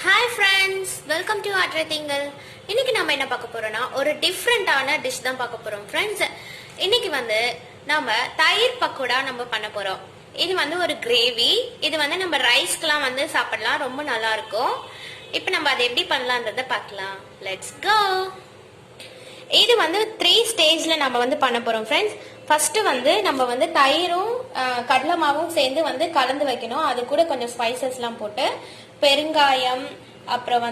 Hi friends, welcome to atraithingal. இன்னைக்கு நாம என்ன பார்க்க போறோம்னா ஒரு டிஃபரண்டான டிஷ் தான் பார்க்க போறோம் फ्रेंड्स. இன்னைக்கு நாம தயிர் பக்கோடா நம்ம பண்ண போறோம். இது ஒரு கிரேவி. இது நம்ம ரைஸ்க்குலாம் சாப்பிடலாம், ரொம்ப நல்லா இருக்கும். இப்போ நம்ம அதை எப்படி பண்ணலாம்ன்றத பார்க்கலாம். Let's go. இது 3 ஸ்டேஜ்ல நம்ம பண்ண போறோம் फ्रेंड्स. ஃபர்ஸ்ட் நம்ம தயிரும் கடலை மாவும் சேர்ந்து கலந்து வைக்கணும். அது கூட கொஞ்சம் ஸ்பைசஸ்லாம் போட்டு பெருங்காயம், அப்புறம்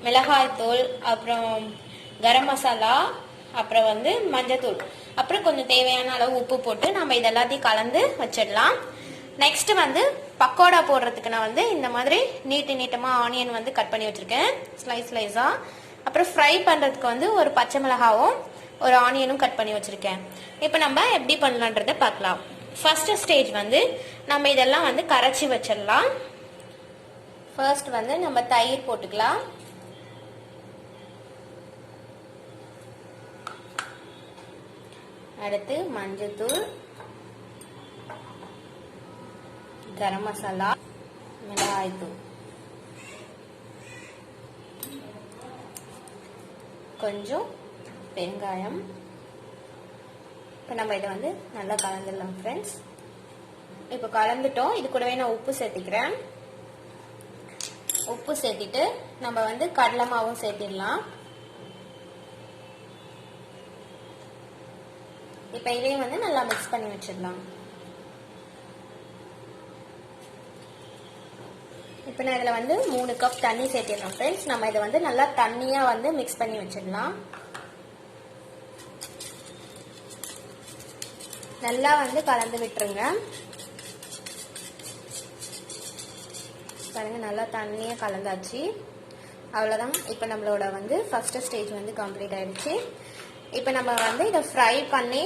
மிளகாய் தூள், அப்புறம் கரம் மசாலா, அப்புறம் மஞ்சத்தூள், அப்புறம் கொஞ்சம் தேவையான அளவு உப்பு போட்டு நம்ம இதெல்லாத்தையும் கலந்து வச்சிடலாம். நெக்ஸ்ட் பக்கோடா போடுறதுக்கு நான் இந்த மாதிரி நீட்டமா ஆனியன் கட் பண்ணி வச்சிருக்கேன் ஸ்லைஸா. அப்புறம் ஃப்ரை பண்றதுக்கு ஒரு பச்சை மிளகாவும் ஒரு ஆனியனும் கட் பண்ணி வச்சிருக்கேன். இப்போ நம்ம எப்படி பண்ணலான்றத பார்க்கலாம். ஃபர்ஸ்ட் ஸ்டேஜ் நம்ம இதெல்லாம் கரைச்சி வச்சிடலாம். ஃபர்ஸ்ட் நம்ம தயிர் போட்டுக்கலாம். அடுத்து மஞ்சத்தூள், கரம் மசாலா, மிளகாய் தூள், கொஞ்சம் பெருங்காயம். இப்போ நம்ம இதை நல்லா கலந்துடலாம் ஃப்ரெண்ட்ஸ். இப்போ கலந்துட்டோம். இது கூடவே நான் உப்பு சேர்த்திக்கிறேன். உப்பு சேர்த்திட்டு நம்ம கடலை மாவும் சேர்த்திடலாம். இப்போ இதையும் நல்லா மிக்ஸ் பண்ணி வச்சிடலாம். இப்போ நான் இதில் 3 கப் தண்ணி சேர்த்திடலாம் ஃப்ரெண்ட்ஸ். நம்ம இதை நல்லா தண்ணியா மிக்ஸ் பண்ணி வச்சிடலாம். நல்லா கலந்து விட்டுருங்க. பாருங்க, நல்லா தண்ணியா கலந்தாச்சு. அவ்வளவுதான். இப்போ நம்மளோட ஃபர்ஸ்ட் ஸ்டேஜ் கம்ப்ளீட் ஆயிடுச்சு. இப்போ நம்ம இதை ஃப்ரை பண்ணி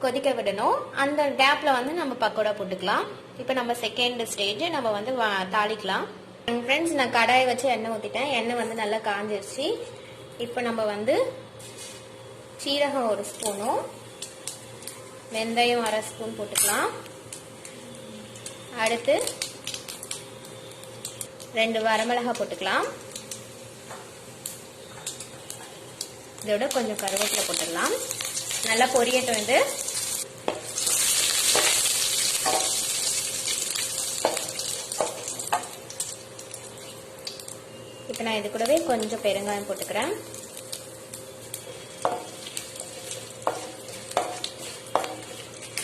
கொதிக்க விடணும். அந்த கேப்ல நம்ம பக்கோடா போட்டுக்கலாம். இப்போ நம்ம செகண்ட் ஸ்டேஜ் நம்ம தாளிக்கலாம். ஃப்ரெண்ட்ஸ், நான் கடாயை வச்சு எண்ணெய் ஊற்றிட்டேன். எண்ணெய் நல்லா காஞ்சிருச்சு. இப்போ நம்ம சீரகம் 1 ஸ்பூனும் வெந்தயம் 1/2 ஸ்பூன் போட்டுக்கலாம். அடுத்து 2 வரமிளகாய் போட்டுக்கலாம். இதோட கொஞ்சம் கருவேப்பிலை போட்டுடலாம். நல்லா பொரியட்டும். இது இப்போ நான் இது கூடவே கொஞ்சம் பெருங்காயம் போட்டுக்கிறேன்.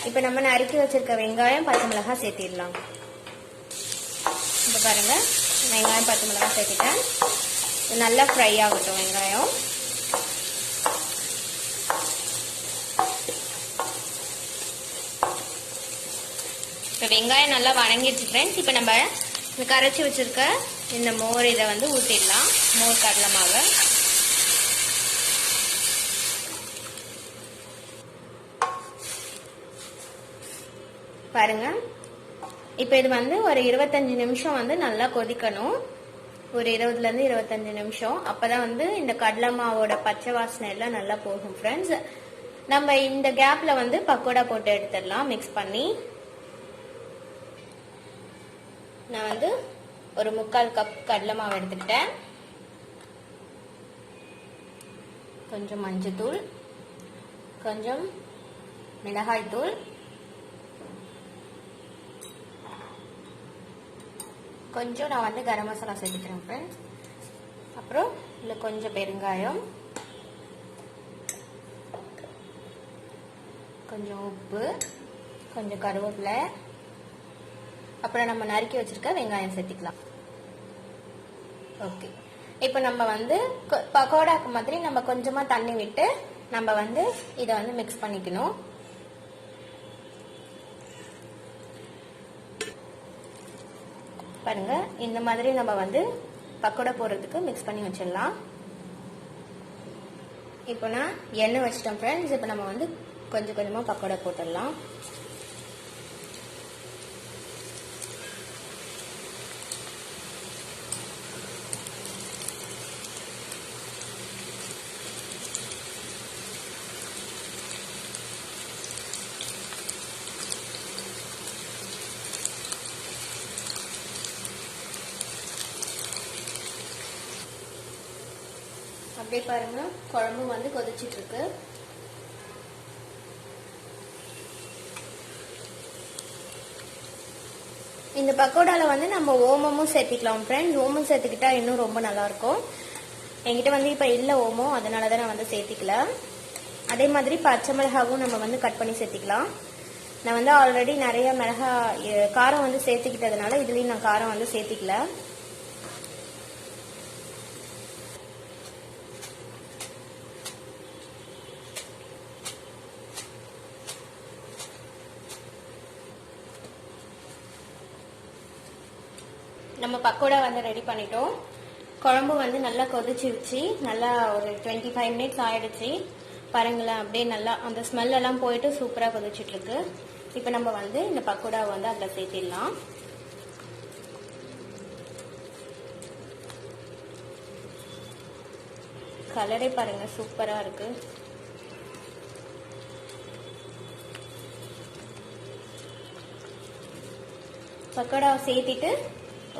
இப்போ நம்ம நறுக்கி வச்சிருக்க வெங்காயம், பச்சை மிளகாய் சேர்த்திடலாம். இப்போ பாருங்க, வெங்காயம் பச்சை மிளகாய் சேர்த்திட்டேன். நல்லா ஃப்ரை ஆகட்டும் வெங்காயம். இப்போ வெங்காயம் நல்லா வணங்கிடுச்சு ஃப்ரெண்ட்ஸ். இப்போ நம்ம கரைச்சி வச்சிருக்க இந்த மோர் இதை ஊற்றிடலாம். மோர் கடலை மாவை பாருங்க. இப்போ இது ஒரு 25 நிமிஷம் நல்லா கொதிக்கணும். ஒரு 20ல இருந்து 25 நிமிஷம். அப்பதான் இந்த கடலை மாவோட பச்சை வாசனை எல்லாம் நல்லா போகும் ஃப்ரெண்ட்ஸ். நம்ம இந்த கேப்ல பக்கோடா போட்டு எடுத்துடலாம் மிக்ஸ் பண்ணி. நான் ஒரு 3/4 கப் கடலை மாவு எடுத்துக்கிட்டேன். கொஞ்சம் மஞ்சத்தூள், கொஞ்சம் மிளகாய் தூள், கொஞ்சம் நான் கரம் மசாலா சேர்த்துக்கிறேன் ஃப்ரெண்ட்ஸ். அப்புறம் இல்லை கொஞ்சம் பெருங்காயம், கொஞ்சம் உப்பு, கொஞ்சம் கருவேப்பிலை, அப்புறம் நம்ம நறுக்கி வச்சிருக்க வெங்காயம் சேர்த்திக்கலாம். ஓகே. இப்போ நம்ம பக்கோடாக்கு மாதிரி நம்ம கொஞ்சமா தண்ணி விட்டு நம்ம இதை மிக்ஸ் பண்ணிக்கணும். பாருங்க, இந்த மாதிரி நம்ம பக்கோடா போடுறதுக்கு மிக்ஸ் பண்ணி வச்சிடலாம். இப்போ நான் எண்ணெய் வச்சிட்டோம் ஃப்ரெண்ட்ஸ். இப்போ நம்ம கொஞ்சம் கொஞ்சமா பக்கோடா போட்டுடலாம். அப்படியே பாருங்க குழம்பு வந்து கொதிச்சிட்டு இருக்கு. இந்த பக்கோடால வந்து நம்ம ஓமமும் சேர்த்திக்கலாம் ஃப்ரெண்ட்ஸ். ஓமம் சேர்த்துக்கிட்டா இன்னும் ரொம்ப நல்லா இருக்கும். என்கிட்ட வந்து இப்ப இல்ல ஓமம், அதனாலதான் நான் வந்து சேர்த்திக்கல. அதே மாதிரி பச்சை மிளகாவும் நம்ம வந்து கட் பண்ணி சேர்த்திக்கலாம். நான் வந்து ஆல்ரெடி நிறைய மிளகா காரம் வந்து சேர்த்துக்கிட்டதுனால இதுலயும் நான் காரம் வந்து சேர்த்திக்கல. நம்ம பக்கோடா வந்து ரெடி பண்ணிட்டோம். குழம்பு வந்து நல்லா கொதிச்சிருச்சு. நல்லா ஒரு 25 மினிட்ஸ் ஆயிடுச்சு. பாருங்களேன், அப்படியே நல்லா அந்த ஸ்மெல் எல்லாம் போயிட்டு சூப்பரா கொதிச்சிட்டு இருக்கு. இப்ப நம்ம வந்து இந்த பக்கோடா வந்து அதுல சேர்த்திடலாம். கலரே பாருங்க சூப்பரா இருக்கு. பக்கோடா சேர்த்திட்டு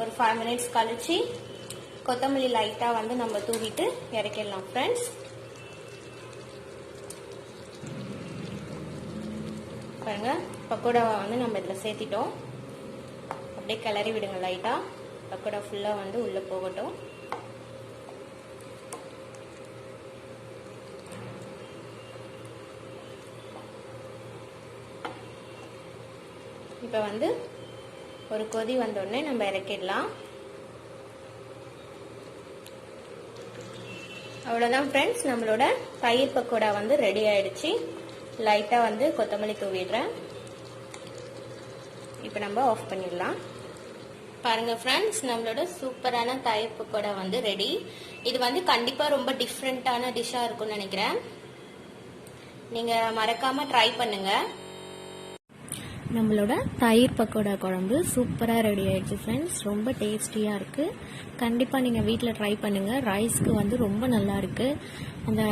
ஒரு 5 மினிட்ஸ் கழிச்சு கொத்தமல்லி லைட்டா வந்து நம்ம தூவிட்டு இறக்கிடலாம் ஃப்ரெண்ட்ஸ். பாருங்க பக்கோடாவை வந்து நம்ம இதுல சேர்த்திட்டோம். அப்படியே கிளறி விடுங்க லைட்டா. பக்கோடா ஃபுல்லா வந்து உள்ள போகட்டும். இப்ப வந்து ஒரு கொதி வந்தோடனே நம்ம இறக்கிடலாம். அவ்வளவுதான் ஃப்ரெண்ட்ஸ், நம்மளோட தயிர் பக்கோடா வந்து ரெடி ஆயிடுச்சு. லைட்டா வந்து கொத்தமல்லி தூவிடுறேன். இப்ப நம்ம ஆஃப் பண்ணிடலாம். பாருங்க ஃப்ரெண்ட்ஸ், நம்மளோட சூப்பரான தயிர் பக்கோடா வந்து ரெடி. இது வந்து கண்டிப்பா ரொம்ப டிஃப்ரெண்டான டிஷ்ஷா இருக்கும்னு நினைக்கிறேன். நீங்க மறக்காம ட்ரை பண்ணுங்க. நம்மளோட தயிர் பக்கோடா குழம்பு சூப்பராக ரெடி ஆயிடுச்சு ஃப்ரெண்ட்ஸ். ரொம்ப டேஸ்டியாக இருக்குது. கண்டிப்பாக நீங்கள் வீட்டில் ட்ரை பண்ணுங்கள். ரைஸ்க்கு வந்து ரொம்ப நல்லா இருக்குது. அந்த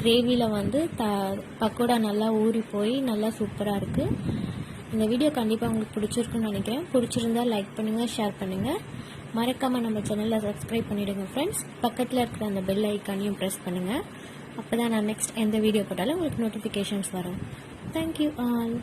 கிரேவியில் வந்து பக்கோடா நல்லா ஊறி போய் நல்லா சூப்பராக இருக்குது. இந்த வீடியோ கண்டிப்பாக உங்களுக்கு பிடிச்சிருக்குன்னு நினைக்கிறேன். பிடிச்சிருந்தா லைக் பண்ணுங்கள், ஷேர் பண்ணுங்கள். மறக்காமல் நம்ம சேனலில் சப்ஸ்கிரைப் பண்ணிவிடுங்க ஃப்ரெண்ட்ஸ். பக்கத்தில் இருக்கிற அந்த பெல் ஐக்கானையும் ப்ரெஸ் பண்ணுங்கள். அப்போ தான் நான் நெக்ஸ்ட் எந்த வீடியோ போட்டாலும் உங்களுக்கு நோட்டிஃபிகேஷன்ஸ் வரும். Thank you all.